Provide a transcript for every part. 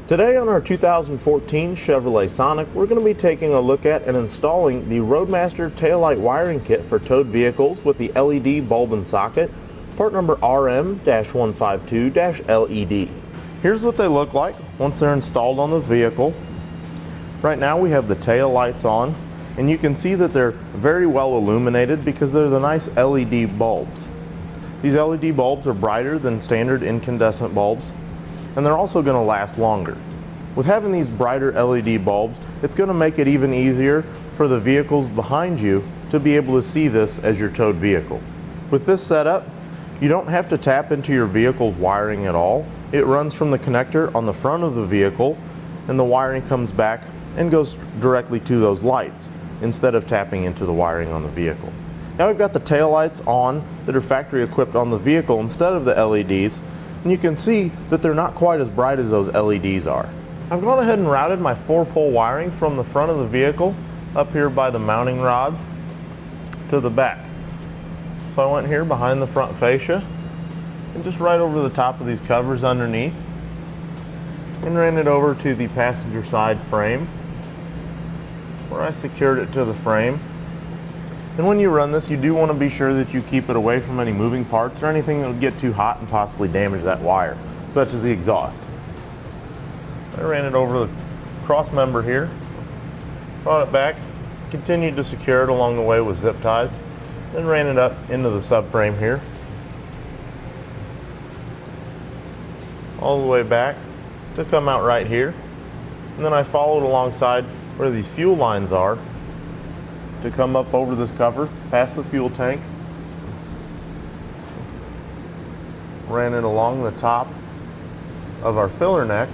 Today on our 2014 Chevrolet Sonic, we're going to be taking a look at and installing the Roadmaster taillight wiring kit for towed vehicles with the LED bulb and socket, part number RM-152-LED. Here's what they look like once they're installed on the vehicle. Right now we have the tail lights on, and you can see that they're very well illuminated because they're the nice LED bulbs. These LED bulbs are brighter than standard incandescent bulbs, and they're also going to last longer. With having these brighter LED bulbs, it's going to make it even easier for the vehicles behind you to be able to see this as your towed vehicle. With this setup, you don't have to tap into your vehicle's wiring at all. It runs from the connector on the front of the vehicle, and the wiring comes back and goes directly to those lights instead of tapping into the wiring on the vehicle. Now we've got the tail lights on that are factory equipped on the vehicle instead of the LEDs, and you can see that they're not quite as bright as those LEDs are. I've gone ahead and routed my 4-pole wiring from the front of the vehicle up here by the mounting rods to the back. So I went here behind the front fascia and just right over the top of these covers underneath and ran it over to the passenger side frame where I secured it to the frame. And when you run this, you do want to be sure that you keep it away from any moving parts or anything that would get too hot and possibly damage that wire, such as the exhaust. I ran it over the cross member here, brought it back, continued to secure it along the way with zip ties, then ran it up into the subframe here, all the way back to come out right here. And then I followed alongside where these fuel lines are to come up over this cover, past the fuel tank, ran it along the top of our filler neck,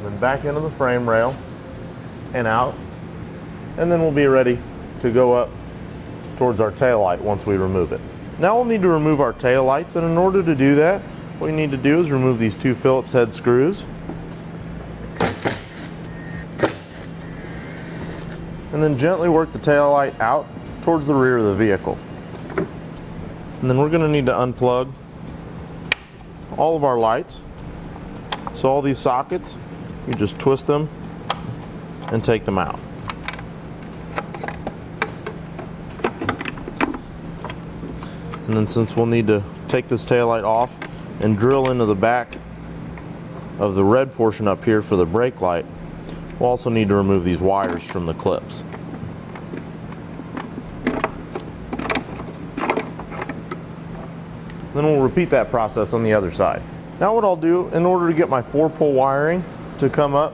then back into the frame rail and out, and then we'll be ready to go up towards our tail light once we remove it. Now we'll need to remove our tail lights, and in order to do that, what you need to do is remove these 2 Phillips head screws, and then gently work the tail light out towards the rear of the vehicle. And then we're going to need to unplug all of our lights. So all these sockets, you just twist them and take them out. And then since we'll need to take this tail light off and drill into the back of the red portion up here for the brake light, we'll also need to remove these wires from the clips. Then we'll repeat that process on the other side. Now what I'll do, in order to get my 4-pole wiring to come up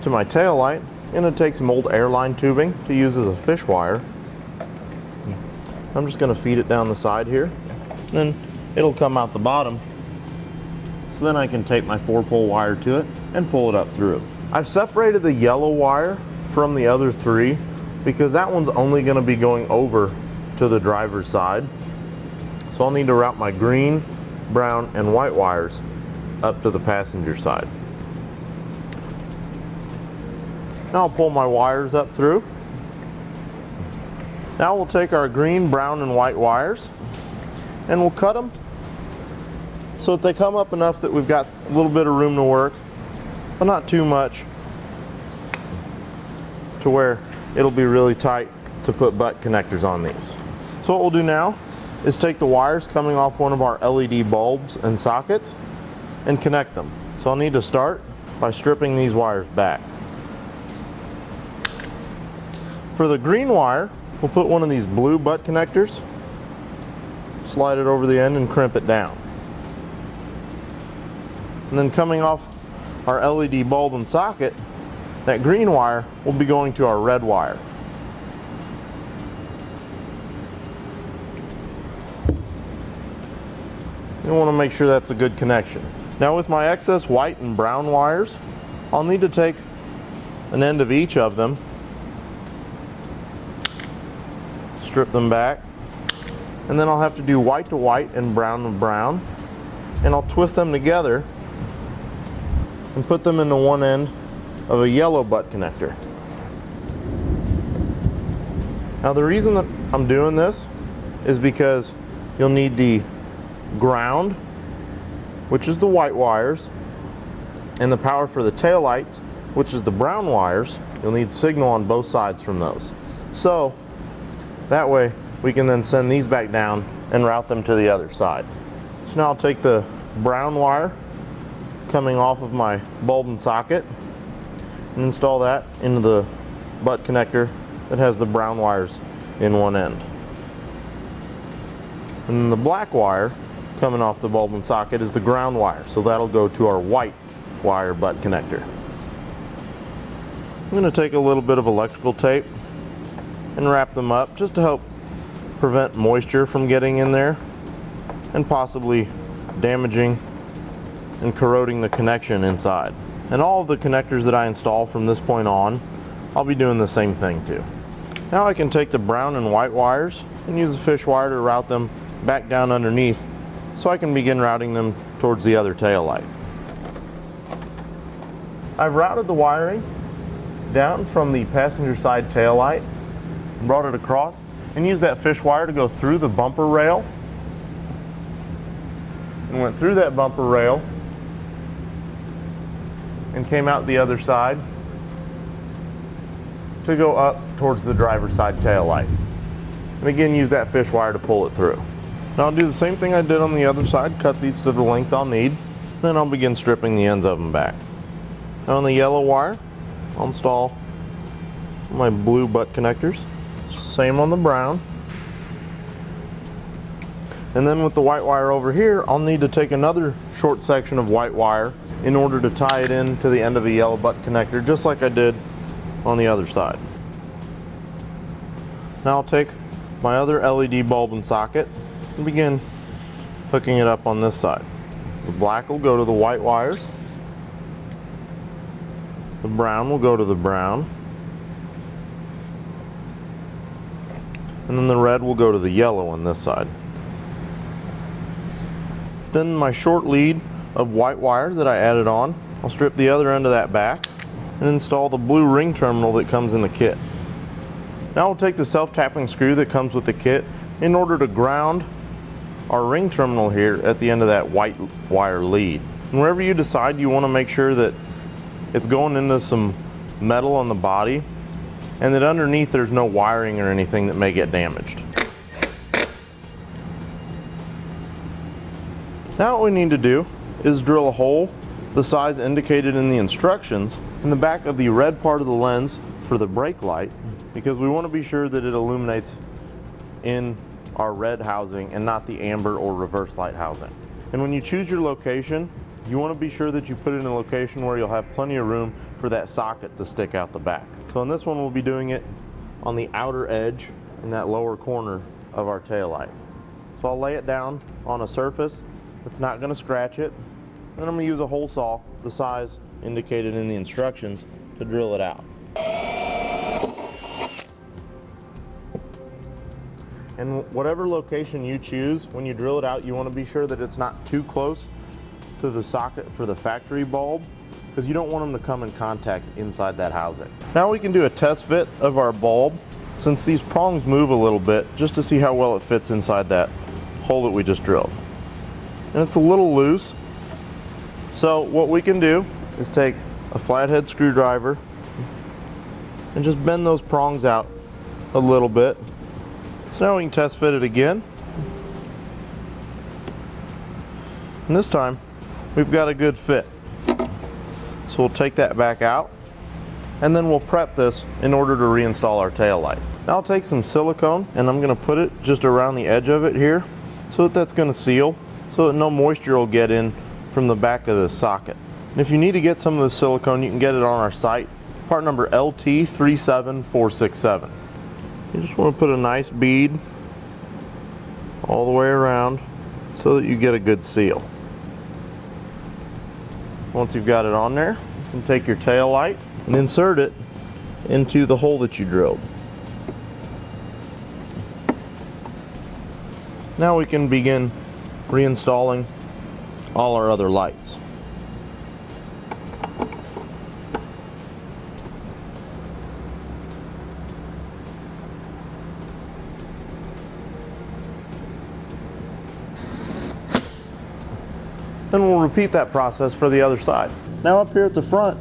to my tail light, I'm going to take some old airline tubing to use as a fish wire. I'm just going to feed it down the side here, then it'll come out the bottom. So then I can tape my 4-pole wire to it and pull it up through. I've separated the yellow wire from the other 3 because that one's only going to be going over to the driver's side. So I'll need to route my green, brown, and white wires up to the passenger side. Now I'll pull my wires up through. Now we'll take our green, brown, and white wires and we'll cut them so that they come up enough that we've got a little bit of room to work, but not too much to where it'll be really tight to put butt connectors on these. So what we'll do now is take the wires coming off one of our LED bulbs and sockets and connect them. So I'll need to start by stripping these wires back. For the green wire, we'll put one of these blue butt connectors, slide it over the end and crimp it down. And then coming off our LED bulb and socket, that green wire will be going to our red wire. You want to make sure that's a good connection. Now with my excess white and brown wires, I'll need to take an end of each of them, strip them back, and then I'll have to do white to white and brown to brown, and I'll twist them together and put them into one end of a yellow butt connector. Now the reason that I'm doing this is because you'll need the ground, which is the white wires, And the power for the tail lights, which is the brown wires, you'll need signal on both sides from those. So that way we can then send these back down and route them to the other side. So now I'll take the brown wire coming off of my bulb and socket and install that into the butt connector that has the brown wires in one end. And then the black wire coming off the bulb and socket is the ground wire, so that'll go to our white wire butt connector. I'm going to take a little bit of electrical tape and wrap them up just to help prevent moisture from getting in there and possibly damaging and corroding the connection inside. And all of the connectors that I install from this point on, I'll be doing the same thing too. Now I can take the brown and white wires and use a fish wire to route them back down underneath so I can begin routing them towards the other tail light. I've routed the wiring down from the passenger side tail light, brought it across, and used that fish wire to go through the bumper rail, and went through that bumper rail and came out the other side to go up towards the driver's side tail light. And again, use that fish wire to pull it through. Now I'll do the same thing I did on the other side, cut these to the length I'll need, then I'll begin stripping the ends of them back. Now on the yellow wire, I'll install my blue butt connectors. Same on the brown. And then with the white wire over here, I'll need to take another short section of white wire in order to tie it in to the end of a yellow butt connector, just like I did on the other side. Now I'll take my other LED bulb and socket and begin hooking it up on this side. The black will go to the white wires. The brown will go to the brown. And then the red will go to the yellow on this side. Then my short lead of white wire that I added on, I'll strip the other end of that back and install the blue ring terminal that comes in the kit. Now we'll take the self-tapping screw that comes with the kit in order to ground our ring terminal here at the end of that white wire lead. And wherever you decide you want to make sure that it's going into some metal on the body and that underneath there's no wiring or anything that may get damaged. Now what we need to do is drill a hole the size indicated in the instructions in the back of the red part of the lens for the brake light, because we want to be sure that it illuminates in our red housing and not the amber or reverse light housing. And when you choose your location, you want to be sure that you put it in a location where you'll have plenty of room for that socket to stick out the back. So in this one, we'll be doing it on the outer edge in that lower corner of our tail light. So I'll lay it down on a surface that's not going to scratch it. And then I'm going to use a hole saw the size indicated in the instructions to drill it out. And whatever location you choose, when you drill it out, you want to be sure that it's not too close to the socket for the factory bulb, because you don't want them to come in contact inside that housing. Now we can do a test fit of our bulb, since these prongs move a little bit, just to see how well it fits inside that hole that we just drilled. And it's a little loose, so what we can do is take a flathead screwdriver and just bend those prongs out a little bit. So now we can test fit it again. And this time we've got a good fit. So we'll take that back out and then we'll prep this in order to reinstall our tail light. Now I'll take some silicone and I'm going to put it just around the edge of it here so that that's going to seal, so that no moisture will get in from the back of the socket. And if you need to get some of the silicone, you can get it on our site, part number LT37467. You just want to put a nice bead all the way around so that you get a good seal. Once you've got it on there, you can take your tail light and insert it into the hole that you drilled. Now we can begin reinstalling all our other lights. Then we'll repeat that process for the other side. Now up here at the front,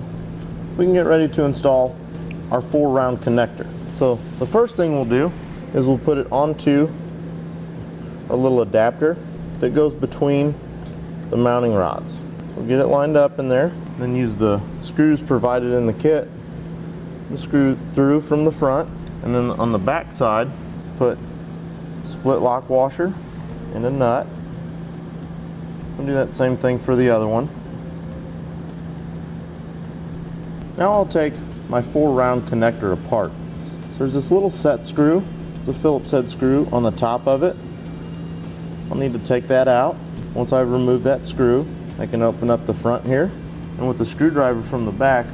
we can get ready to install our 4-round connector. So the first thing we'll do is we'll put it onto a little adapter that goes between the mounting rods. We'll get it lined up in there, then use the screws provided in the kit to screw through from the front, and then on the back side put split lock washer and a nut. We'll do that same thing for the other one. Now I'll take my 4-round connector apart. So there's this little set screw. It's a Phillips head screw on the top of it. I'll need to take that out. Once I've removed that screw, I can open up the front here, and with the screwdriver from the back,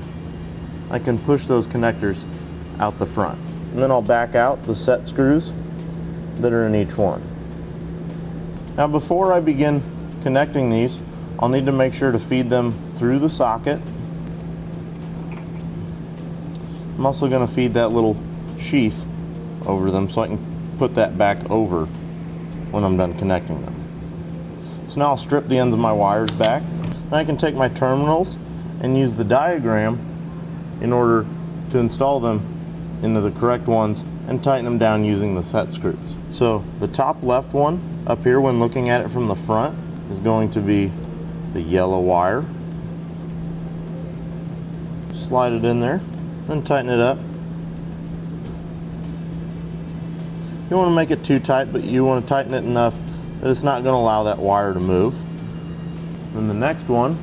I can push those connectors out the front. And then I'll back out the set screws that are in each one. Now before I begin connecting these, I'll need to make sure to feed them through the socket. I'm also going to feed that little sheath over them so I can put that back over when I'm done connecting them. So now I'll strip the ends of my wires back. Then I can take my terminals and use the diagram in order to install them into the correct ones and tighten them down using the set screws. So the top left one up here, when looking at it from the front, is going to be the yellow wire. Slide it in there, then tighten it up. You don't want to make it too tight, but you want to tighten it enough that it's not going to allow that wire to move. Then the next one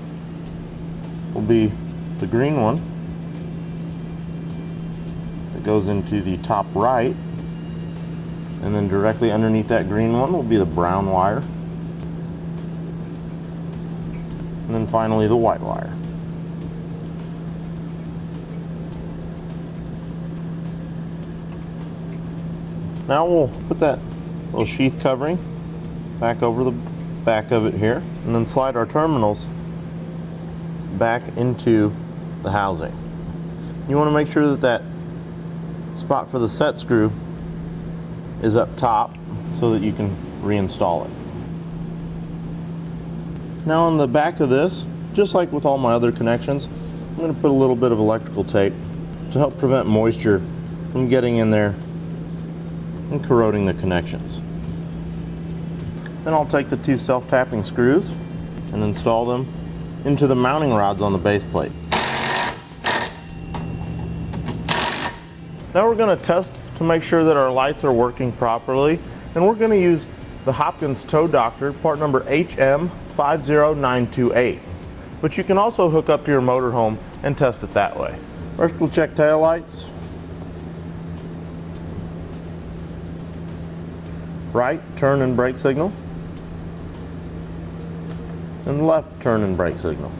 will be the green one that goes into the top right, and then directly underneath that green one will be the brown wire, and then finally the white wire. Now we'll put that little sheath covering back over the back of it here, and then slide our terminals back into the housing. You want to make sure that that spot for the set screw is up top so that you can reinstall it. Now on the back of this, just like with all my other connections, I'm going to put a little bit of electrical tape to help prevent moisture from getting in there and corroding the connections. Then I'll take the 2 self-tapping screws and install them into the mounting rods on the base plate. Now we're going to test to make sure that our lights are working properly, and we're going to use the Hopkins Tow Doctor, part number HM50928. But you can also hook up to your motorhome and test it that way. First we'll check tail lights. Right turn and brake signal, and left turn and brake signal.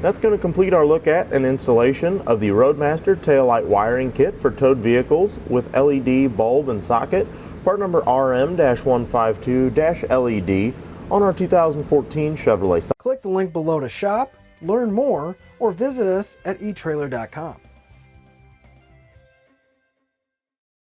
That's going to complete our look at and installation of the Roadmaster taillight wiring kit for towed vehicles with LED bulb and socket, part number RM-152-LED on our 2014 Chevrolet. Click the link below to shop, learn more, or visit us at eTrailer.com.